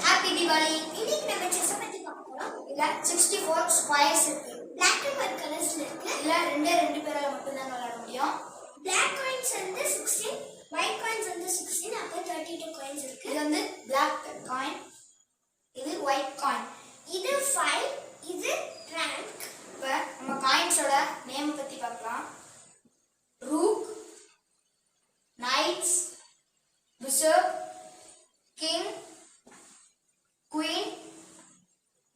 Happy Diwali. இன்னைக்கு நம்ம chess பத்தி பார்க்க போறோம். இல்ல 64 ஸ்கொயர்ஸ் இருக்கு. Black and white கலர்ஸ்ல இருக்கு. இல்ல ரெண்டு பேரால மட்டும் தான் விளையாட முடியும். Black coins வந்து 16, white coins வந்து 16, அப்ப 32 coins இருக்கு. இது வந்து black coin. இது white coin. இது 5, இது rank. இப்ப நம்ம காயின்ஸோட நேம் பத்தி பார்க்கலாம். Rook, Knights, Bishop, King, Queen,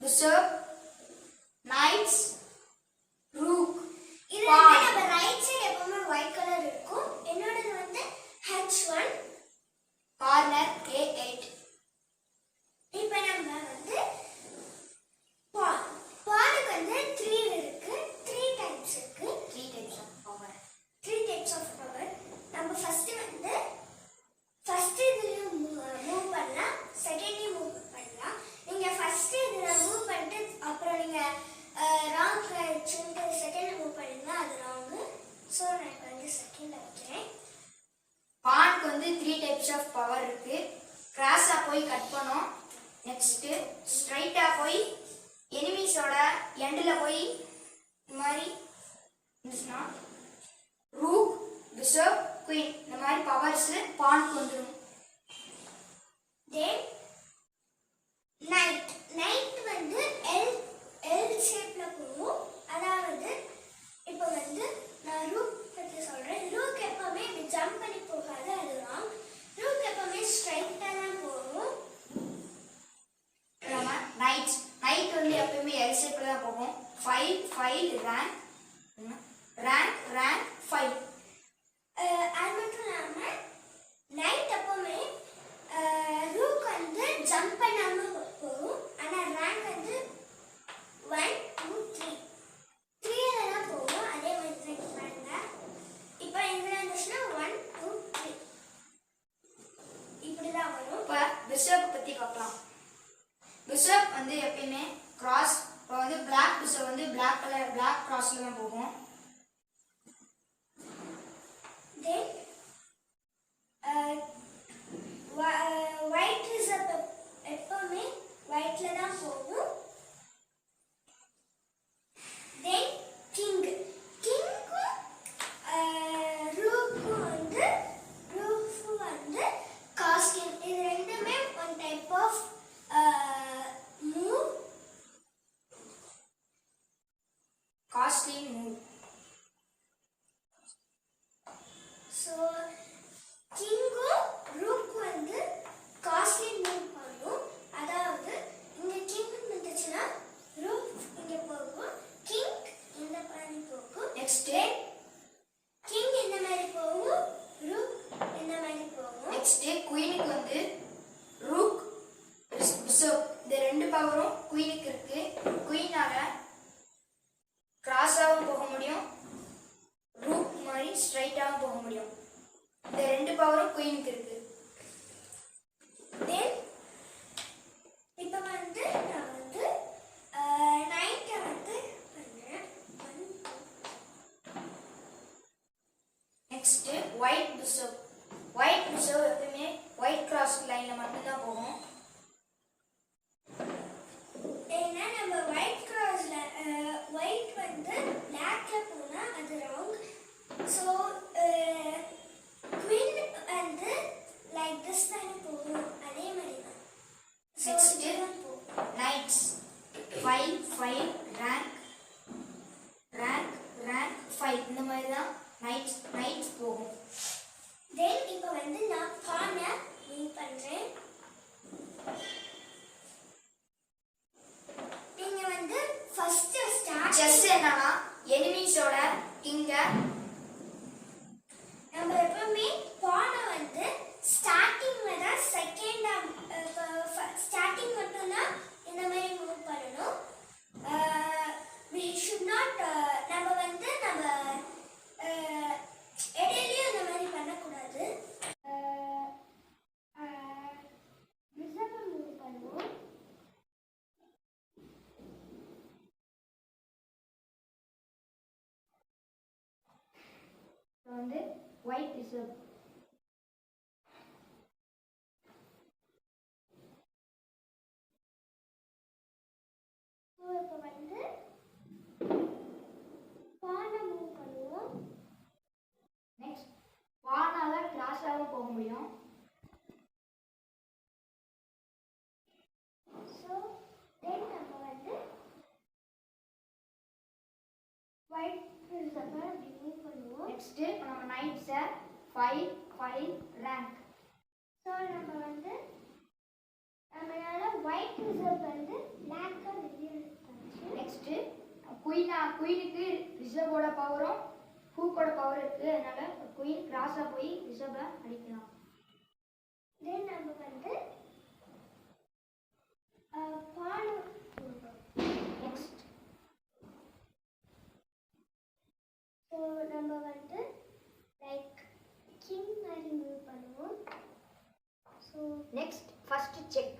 Bishop, Knights, Rook. இது நம்ம ரைட் சைடு எப்பவுமே ஒயிட் கலர் இருக்கும். என்னோடது வந்து H1 கார்னர் A8. இப்போ நம்ம வந்து பாலுக்கு வந்து 3 இருக்கு. 3 டைப்ஸ் இருக்கு. 3 types of power. 3 types of power. நம்ம ஃபர்ஸ்ட் வந்து இதுல மூவ் பண்ணலாம், செகண்ட் மூவ் பண்ணலாம். நீங்க ஃபர்ஸ்ட் இதுல மூவ் பண்ணிட்டு அப்புறம் நீங்க ராங் ஆயிடுச்சுன்னு செகண்ட் மூவ் பண்ணீங்கன்னா அது ராங். சோ நான் வந்து செகண்ட்ல வைக்கிறேன். பானுக்கு வந்து 3 டைப்ஸ் ஆஃப் பவர் இருக்கு. கிராஸா போய் கட் பண்ணோம். நெக்ஸ்ட் ஸ்ட்ரைட்டா போய் எனிமீஸோட எண்ட்ல போய் இந்த மாதிரி இருந்துச்சுன்னா ரூக், பிஷப், குயின் இந்த மாதிரி பவர்ஸ் பானுக்கு வந்துடும். தென் நைட் வந்து எல் ஷேப்ல போகும். அதாவது இப்போ வந்து நான் ரூக் பத்தி சொல்றேன். ரூக் எப்பவுமே இப்படி ஜம்ப் பண்ணி போகாது, அது ராங். ரூக் எப்பவுமே ஸ்ட்ரைட்டா தான் போகும். நம்ம நைட் வந்து எப்பவுமே எல் ஷேப்ல தான் போகும். 5 ரேங்க் 5. அது மட்டும் இல்லாம நைட் எப்பவுமே ரூக் வந்து ஜம்ப் பண்ணாம போகும். ஆனா ரேங்க் வந்து 1 2 3 3ல தான் போகும். அதே மாதிரி பாருங்க. இப்போ இதுல இருந்துச்சுன்னா 1 2 3 இப்படிதான் வரும். இப்போ பிஷப் பத்தி பார்க்கலாம். பிஷப் வந்து எப்பயுமே கிராஸ், இப்போ வந்து பிளாக் பிஷப் வந்து பிளாக் கிராஸ்ல தான் போகும். Then white bishop எப்பவுமே whiteல தான் போகும். Then king ரூக்கும் வந்து casting. இது ரெண்டுமே one type of move, casting move. So கிங்கும் ரூக் வந்து காஸ்ட்லி மூவ் பண்ணும். அதாவது இங்க கிங் வந்துச்சுன்னா ரூக் இங்க போகும், கிங் இந்த மாதிரி போகும். நெக்ஸ்ட் கிங் இந்த மாதிரி போகும், ரூக் இந்த மாதிரி போகும். நெக்ஸ்ட் குயினுக்கு வந்து ரூக், பிஷப் இந்த ரெண்டு பவரும் குயினுக்கு இருக்கு. குயினால கிராஸாவும் போக முடியும், ரூக் மாதிரி ஸ்ட்ரைட்டாவும் போக முடியும். இந்த ரெண்டு பவரும் குயினுக்கு இருக்கு. தென் இப்போ வந்து நான் வந்து நைட்டை வந்து பண்றேன். நெக்ஸ்ட் ஒயிட் பிஷப் எப்பவுமே ஒயிட் கிராஸ் லைன்ல மட்டும்தான் போகும். ஏன்னா நம்ம ஒயிட் கிராஸ்ல ஒயிட் வந்து பிளாக்ல போனா அது ராங். ஸோ குயின் வந்து லைக் திஸ் தானே போகும், அதே மாதிரி தான். நெக்ஸ்ட் நைட்ஸ் 5 ரேங்க் 5 இந்த மாதிரி தான் நைட்ஸ் போகும். தென் இப்போ வந்து நான் பானை மூவ் பண்றேன். நீங்க வந்து ஃபர்ஸ்ட் ஸ்டார்ட் செஸ் என்னன்னா எனிமீஸோட இங்க நம்ம எப்பவுமே பானை வந்து ஸ்டார்டிங்ல தான் ஸ்டார்டிங் மட்டும் தான் இந்த மாதிரி மூவ் பண்ணணும். we should not நம்ம இடையிலயும் இந்த மாதிரி பண்ணக்கூடாது. மூவ் பண்ணுவோம். வந்து ஒயிட் பிஷப் வந்து பானை மூவ் பண்ணுவோம். நெக்ஸ்ட் பானால கிராஸாக போக முடியும். ஸோ தென் நம்ம வந்து ஒயிட் பிரிசமை அப்படி மூவ் பண்ணுவோம். நெக்ஸ்ட் நம்ம நைட்ஸை 5 5 ரேங்க். ஸோ நம்ம வந்து நம்மளால ஒயிட் ரிசர்வ் வந்து பிளாக்காக வெளியே எடுத்தாச்சு. நெக்ஸ்ட் குயினுக்கு ரிசர்வோட பவரும் ஹூக்கோட பவர் இருக்கு. அதனால குயின் கிராஸா போய் ரிசர்வை அடிக்கலாம். தென் நம்ம வந்து பானை நெக்ஸ்ட் ஸோ நம்ம வந்து லைக் கிங் மாதிரி மூவ் பண்ணுவோம். So next first check.